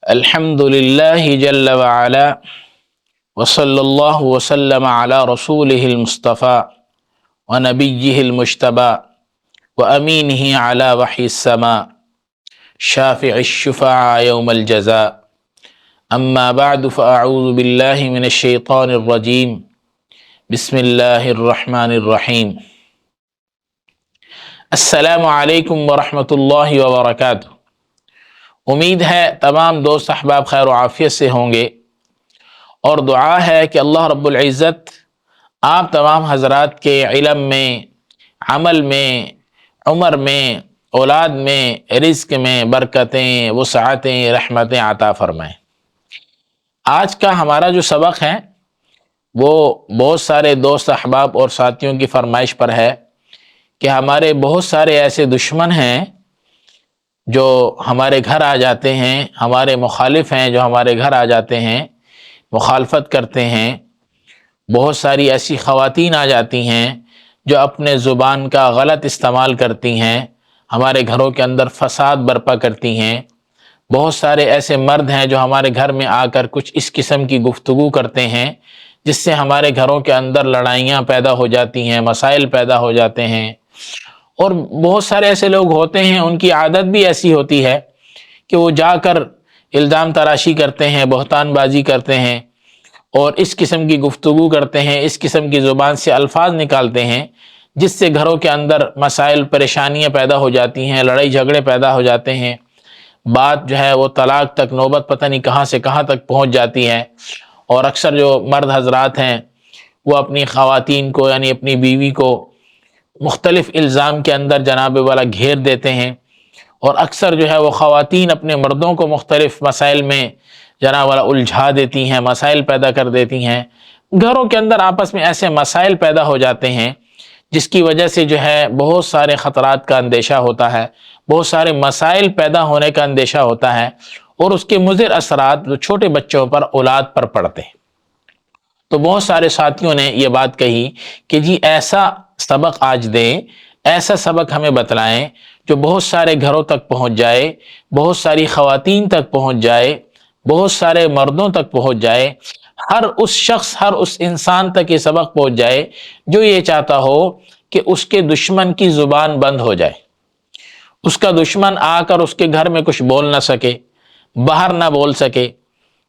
الحمد لله جل وعلا وصلى الله وسلم على رسوله المصطفى ونبيه المجتبى وأمينه على وحي السماء شافع الشفعاء يوم الجزاء أما بعد فأعوذ بالله من الشيطان الرجيم بسم الله الرحمن الرحيم السلام علیکم ورحمۃ اللہ وبرکاتہ۔ امید ہے تمام دوست احباب خیر و عافیت سے ہوں گے، اور دعا ہے کہ اللہ رب العزت آپ تمام حضرات کے علم میں، عمل میں، عمر میں، اولاد میں، رزق میں برکتیں، وسعتیں، رحمتیں عطا فرمائیں۔ آج کا ہمارا جو سبق ہے وہ بہت سارے دوست احباب اور ساتھیوں کی فرمائش پر ہے کہ ہمارے بہت سارے ایسے دشمن ہیں جو ہمارے گھر آ جاتے ہیں، ہمارے مخالف ہیں جو ہمارے گھر آ جاتے ہیں، مخالفت کرتے ہیں۔ بہت ساری ایسی خواتین آ جاتی ہیں جو اپنے زبان کا غلط استعمال کرتی ہیں، ہمارے گھروں کے اندر فساد برپا کرتی ہیں۔ بہت سارے ایسے مرد ہیں جو ہمارے گھر میں آ کر کچھ اس قسم کی گفتگو کرتے ہیں جس سے ہمارے گھروں کے اندر لڑائیاں پیدا ہو جاتی ہیں، مسائل پیدا ہو جاتے ہیں۔ اور بہت سارے ایسے لوگ ہوتے ہیں، ان کی عادت بھی ایسی ہوتی ہے کہ وہ جا کر الزام تراشی کرتے ہیں، بہتان بازی کرتے ہیں، اور اس قسم کی گفتگو کرتے ہیں، اس قسم کی زبان سے الفاظ نکالتے ہیں جس سے گھروں کے اندر مسائل، پریشانیاں پیدا ہو جاتی ہیں، لڑائی جھگڑے پیدا ہو جاتے ہیں۔ بات جو ہے وہ طلاق تک، نوبت پتہ نہیں کہاں سے کہاں تک پہنچ جاتی ہے۔ اور اکثر جو مرد حضرات ہیں وہ اپنی خواتین کو، یعنی اپنی بیوی کو مختلف الزام کے اندر جناب والا گھیر دیتے ہیں، اور اکثر جو ہے وہ خواتین اپنے مردوں کو مختلف مسائل میں جناب والا الجھا دیتی ہیں، مسائل پیدا کر دیتی ہیں۔ گھروں کے اندر آپس میں ایسے مسائل پیدا ہو جاتے ہیں جس کی وجہ سے جو ہے بہت سارے خطرات کا اندیشہ ہوتا ہے، بہت سارے مسائل پیدا ہونے کا اندیشہ ہوتا ہے، اور اس کے مضر اثرات جو چھوٹے بچوں پر، اولاد پر پڑتے ہیں۔ تو بہت سارے ساتھیوں نے یہ بات کہی کہ جی ایسا سبق آج دیں، ایسا سبق ہمیں بتلائیں جو بہت سارے گھروں تک پہنچ جائے، بہت ساری خواتین تک پہنچ جائے، بہت سارے مردوں تک پہنچ جائے، ہر اس شخص، ہر اس انسان تک یہ سبق پہنچ جائے جو یہ چاہتا ہو کہ اس کے دشمن کی زبان بند ہو جائے، اس کا دشمن آ کر اس کے گھر میں کچھ بول نہ سکے، باہر نہ بول سکے،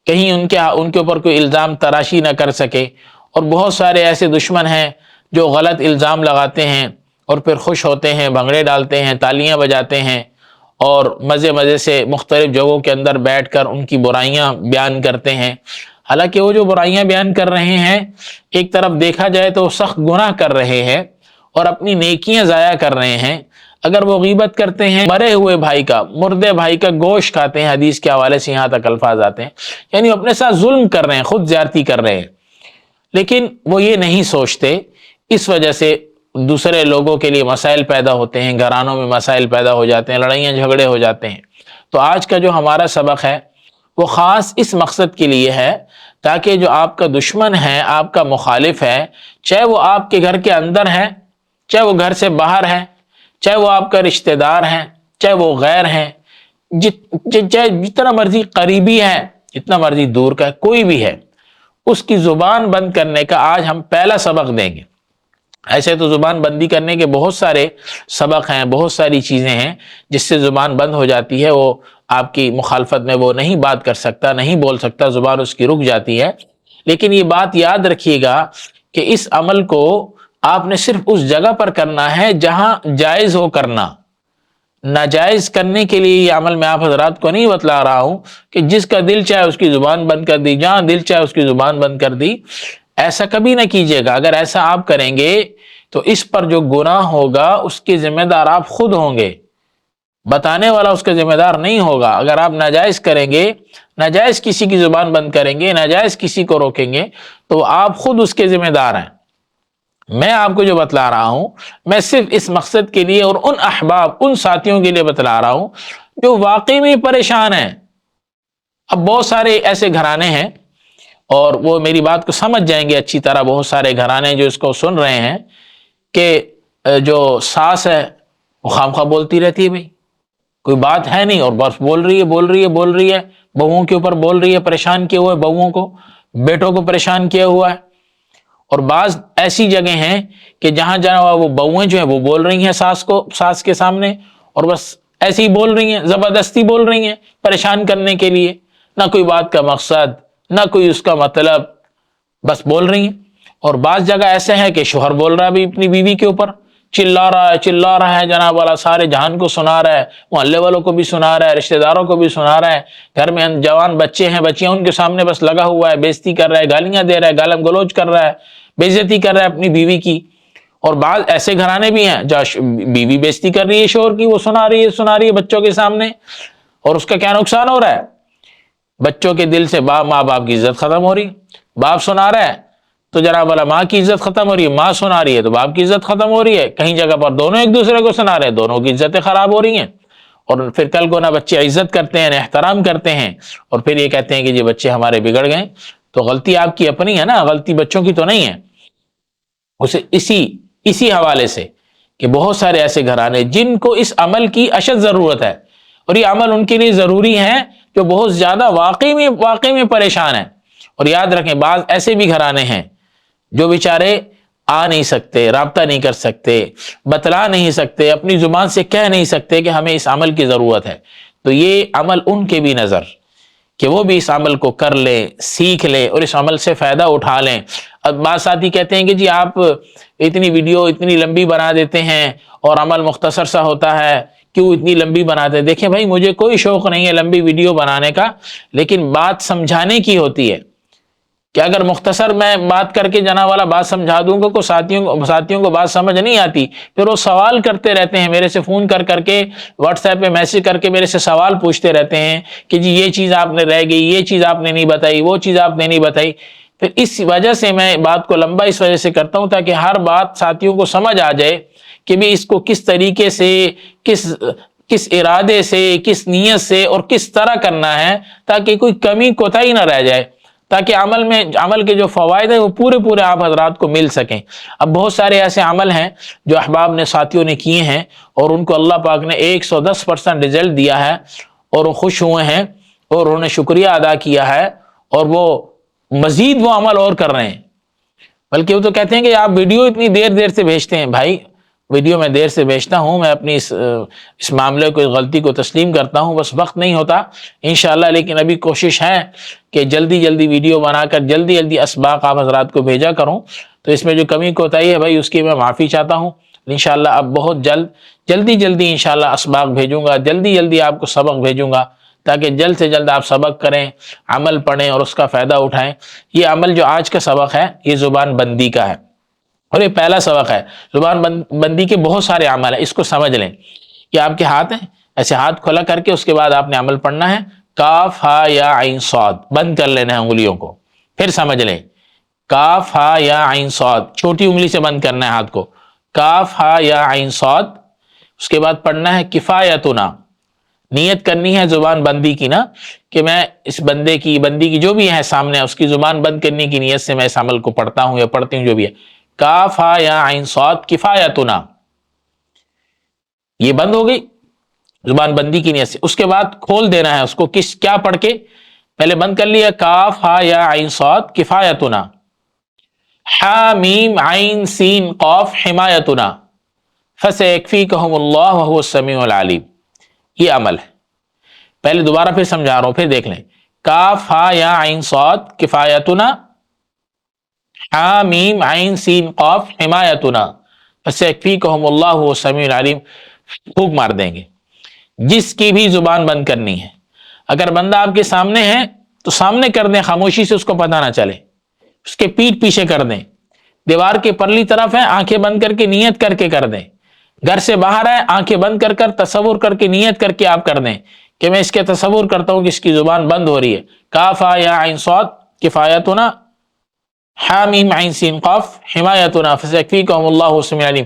کہیں ان کے اوپر کوئی الزام تراشی نہ کر سکے۔ اور بہت سارے ایسے دشمن ہیں جو غلط الزام لگاتے ہیں اور پھر خوش ہوتے ہیں، بھنگڑے ڈالتے ہیں، تالیاں بجاتے ہیں، اور مزے مزے سے مختلف جگہوں کے اندر بیٹھ کر ان کی برائیاں بیان کرتے ہیں۔ حالانکہ وہ جو برائیاں بیان کر رہے ہیں، ایک طرف دیکھا جائے تو سخت گناہ کر رہے ہیں اور اپنی نیکیاں ضائع کر رہے ہیں۔ اگر وہ غیبت کرتے ہیں، مرے ہوئے بھائی کا، مردے بھائی کا گوشت کھاتے ہیں، حدیث کے حوالے سے یہاں تک الفاظ آتے ہیں، یعنی اپنے ساتھ ظلم کر رہے ہیں، خود زیادتی کر رہے ہیں، لیکن وہ یہ نہیں سوچتے۔ اس وجہ سے دوسرے لوگوں کے لیے مسائل پیدا ہوتے ہیں، گھرانوں میں مسائل پیدا ہو جاتے ہیں، لڑائیاں جھگڑے ہو جاتے ہیں۔ تو آج کا جو ہمارا سبق ہے وہ خاص اس مقصد کے لیے ہے تاکہ جو آپ کا دشمن ہے، آپ کا مخالف ہے، چاہے وہ آپ کے گھر کے اندر ہے، چاہے وہ گھر سے باہر ہے، چاہے وہ آپ کا رشتہ دار ہے، چاہے وہ غیر ہیں، چاہے جتنا مرضی قریبی ہے، جتنا مرضی دور کا ہے، کوئی بھی ہے، اس کی زبان بند کرنے کا آج ہم پہلا سبق دیں گے۔ ایسے تو زبان بندی کرنے کے بہت سارے سبق ہیں، بہت ساری چیزیں ہیں جس سے زبان بند ہو جاتی ہے، وہ آپ کی مخالفت میں وہ نہیں بات کر سکتا، نہیں بول سکتا، زبان اس کی رک جاتی ہے۔ لیکن یہ بات یاد رکھیے گا کہ اس عمل کو آپ نے صرف اس جگہ پر کرنا ہے جہاں جائز ہو کرنا۔ ناجائز کرنے کے لیے یہ عمل میں آپ حضرات کو نہیں بتلا رہا ہوں کہ جس کا دل چاہے اس کی زبان بند کر دی، جہاں دل چاہے اس کی زبان بند کر دی۔ ایسا کبھی نہ کیجیے گا۔ اگر ایسا آپ کریں گے تو اس پر جو گناہ ہوگا اس کے ذمہ دار آپ خود ہوں گے، بتانے والا اس کا ذمہ دار نہیں ہوگا۔ اگر آپ ناجائز کریں گے، ناجائز کسی کی زبان بند کریں گے، ناجائز کسی کو روکیں گے، تو آپ خود اس کے ذمہ دار ہیں۔ میں آپ کو جو بتلا رہا ہوں، میں صرف اس مقصد کے لیے اور ان احباب، ان ساتھیوں کے لیے بتلا رہا ہوں جو واقعی میں پریشان ہیں۔ اب بہت سارے ایسے گھرانے ہیں، اور وہ میری بات کو سمجھ جائیں گے اچھی طرح، بہت سارے گھرانے جو اس کو سن رہے ہیں کہ جو ساس ہے وہ خام خواہ بولتی رہتی ہے، بھائی کوئی بات ہے نہیں اور بس بول رہی ہے، بہوؤں کے اوپر بول رہی ہے، پریشان کیے ہوئے بہوؤں کو، بیٹوں کو پریشان کیا ہوا ہے۔ اور بعض ایسی جگہ ہیں کہ جہاں وہ بہویں جو ہیں وہ بول رہی ہیں ساس کے سامنے، اور بس ایسی ہی بول رہی ہیں، زبردستی بول رہی ہیں پریشان کرنے کے لیے، نہ کوئی بات کا مقصد، نہ کوئی اس کا مطلب، بس بول رہی ہیں۔ اور بعض جگہ ایسے ہیں کہ شوہر بول رہا ہے بھی اپنی بیوی کے اوپر، چلا رہا ہے جناب والا، سارے جہان کو سنا رہا ہے، محلے والوں کو بھی سنا رہا ہے، رشتہ داروں کو بھی سنا رہا ہے، گھر میں جوان بچے ہیں، بچیاں ان کے سامنے بس لگا ہوا ہے، بےزتی کر رہا ہے، گالیاں دے رہا ہے، گالم گلوچ کر رہا ہے، بےزتی کر رہا ہے اپنی بیوی کی۔ اور بعض ایسے گھرانے بھی ہیں جہاں بیوی بےزتی کر رہی ہے شوہر کی، وہ سنا رہی ہے بچوں کے سامنے، اور اس کا کیا نقصان ہو رہا ہے؟ بچوں کے دل سے ماں باپ کی عزت ختم ہو رہی، باپ سنا رہا ہے تو جناب والا ماں کی عزت ختم ہو رہی ہے، ماں سنا رہی ہے تو باپ کی عزت ختم ہو رہی ہے، کہیں جگہ پر دونوں ایک دوسرے کو سنا رہے ہیں، دونوں کی عزتیں خراب ہو رہی ہیں، اور پھر کل کو نہ بچے عزت کرتے ہیں نہ احترام کرتے ہیں، اور پھر یہ کہتے ہیں کہ یہ بچے ہمارے بگڑ گئے۔ تو غلطی آپ کی اپنی ہے نا، غلطی بچوں کی تو نہیں ہے۔ اسے اسی حوالے سے کہ بہت سارے ایسے گھرانے جن کو اس عمل کی اشد ضرورت ہے، اور یہ عمل ان کے لیے ضروری ہے جو بہت زیادہ واقعی میں پریشان ہیں۔ اور یاد رکھیں بعض ایسے بھی گھرانے ہیں جو بیچارے آ نہیں سکتے، رابطہ نہیں کر سکتے، بتلا نہیں سکتے، اپنی زبان سے کہہ نہیں سکتے کہ ہمیں اس عمل کی ضرورت ہے، تو یہ عمل ان کے بھی نظر کہ وہ بھی اس عمل کو کر لیں، سیکھ لیں اور اس عمل سے فائدہ اٹھا لیں۔ اب بعض ساتھی کہتے ہیں کہ جی آپ اتنی ویڈیو اتنی لمبی بنا دیتے ہیں اور عمل مختصر سا ہوتا ہے، کیوں اتنی لمبی بناتے ہیں؟ دیکھیں بھائی، مجھے کوئی شوق نہیں ہے لمبی ویڈیو بنانے کا، لیکن بات سمجھانے کی ہوتی ہے کہ اگر مختصر میں بات کر کے جناب والا بات سمجھا دوں گا کو ساتھیوں کو بات سمجھ نہیں آتی، پھر وہ سوال کرتے رہتے ہیں میرے سے، فون کر کے واٹس ایپ پہ میسج کر کے میرے سے سوال پوچھتے رہتے ہیں کہ جی یہ چیز آپ نے رہ گئی، یہ چیز آپ نے نہیں بتائی، وہ چیز آپ نے نہیں بتائی۔ پھر اس وجہ سے میں بات کو لمبا اس وجہ سے کرتا ہوں تاکہ ہر بات ساتھیوں کو سمجھ آ جائے کہ بھی اس کو کس طریقے سے، کس ارادے سے، کس نیت سے اور کس طرح کرنا ہے، تاکہ کوئی کمی کوتاہی نہ رہ جائے، تاکہ عمل کے جو فوائد ہیں وہ پورے آپ حضرات کو مل سکیں۔ اب بہت سارے ایسے عمل ہیں جو احباب نے، ساتھیوں نے کیے ہیں اور ان کو اللہ پاک نے 110% رزلٹ دیا ہے، اور وہ خوش ہوئے ہیں اور انہوں نے شکریہ ادا کیا ہے، اور وہ مزید وہ عمل اور کر رہے ہیں۔ بلکہ وہ تو کہتے ہیں کہ آپ ویڈیو اتنی دیر سے بھیجتے ہیں۔ بھائی ویڈیو میں دیر سے بھیجتا ہوں، میں اپنی اس معاملے کو، اس غلطی کو تسلیم کرتا ہوں، بس وقت نہیں ہوتا انشاءاللہ، لیکن ابھی کوشش ہے کہ جلدی ویڈیو بنا کر جلدی اسباق آپ حضرات کو بھیجا کروں۔ تو اس میں جو کمی کوتاہی ہے بھائی اس کی میں معافی چاہتا ہوں۔ انشاءاللہ اب بہت جلدی انشاءاللہ اسباق بھیجوں گا، جلدی آپ کو سبق بھیجوں گا، تاکہ جلد سے جلد آپ سبق کریں، عمل پڑھیں اور اس کا فائدہ اٹھائیں۔ یہ عمل جو آج کا سبق ہے یہ زبان بندی کا ہے، اور یہ پہلا سبق ہے۔ زبان بندی کے بہت سارے عمل ہیں، اس کو سمجھ لیں کہ آپ کے ہاتھ ہیں، ایسے ہاتھ کھلا کر کے اس کے بعد آپ نے عمل پڑھنا ہے، کاف ہا یا عین صاد، بند کر لینا ہے انگلیوں کو، پھر سمجھ لیں کاف ہا یا عین صاد، چھوٹی انگلی سے بند کرنا ہے ہاتھ کو، کاف ہا یا عین صاد۔ اس کے بعد پڑھنا ہے کفایتنا، نیت کرنی ہے زبان بندی کی نا، کہ میں اس بندی کی جو بھی ہے سامنے، اس کی زبان بند کرنے کی نیت سے میں اس عمل کو پڑھتا ہوں یا پڑھتی ہوں، جو بھی ہے، کاف ہا یا عین صاد کفایتنا، یہ بند ہو گئی زبان بندی کی نیت سے۔ اس کے بعد کھول دینا ہے اس کو، کیا پڑھ کے؟ پہلے بند کر لیا کاف ہا یا عین صاد کفایتنا، حا میم عین سین قاف حمایتنا، فسیکفیکہم اللہ وہو السمیع العلیم۔ یہ عمل ہے، پہلے دوبارہ پھر سمجھا رہا ہوں، پھر دیکھ لیں، کاف ہا یا عین صاد کفایتنا، حا میم عین سین قاف حمایتنا، فسیکفیکہم اللہ وہو السمیع العلیم۔ پھونک مار دیں گے۔ جس کی بھی زبان بند کرنی ہے، اگر بندہ آپ کے سامنے ہے تو سامنے کر دیں، خاموشی سے اس کو پتہ نہ چلے، اس کے پیٹھ پیچھے کر دیں، دیوار کے پرلی طرف ہے، آنکھیں بند کر کے نیت کر کے کر دیں، گھر سے باہر ہے، آنکھیں بند کر تصور کر کے نیت کر کے آپ کر دیں کہ میں اس کے تصور کرتا ہوں کہ اس کی زبان بند ہو رہی ہے، کاف ہا یا عین صاد کفایتنا، حا میم عین سین قاف حمایتنا، فسیکفیکہم اللہ السمیع العلیم۔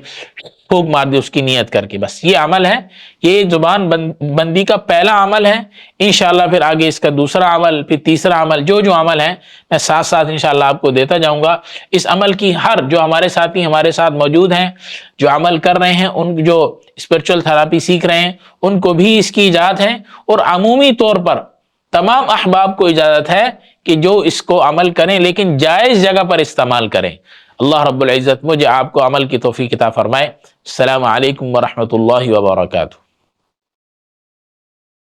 پھونک مار دی اس کی نیت کر کے. بس یہ عمل ہے، یہ زبان بندی کا پہلا عمل ہے. انشاءاللہ پھر آگے اس کا دوسرا عمل، پھر تیسرا عمل، جو عمل ہے میں ساتھ ساتھ انشاءاللہ آپ کو دیتا جاؤں گا. اس عمل کی جو ہمارے ساتھی ہمارے ساتھ موجود ہیں، جو عمل کر رہے ہیں، ان جو اسپرچل تھراپی سیکھ رہے ہیں، ان کو بھی اس کی اجازت ہے، اور عمومی طور پر تمام احباب کو اجازت ہے کہ جو اس کو عمل کریں، لیکن جائز جگہ پر استعمال کریں. اللہ رب العزت مجھے آپ کو عمل کی توفیق عطا فرمائے. السلام علیکم ورحمۃ اللہ وبرکاتہ.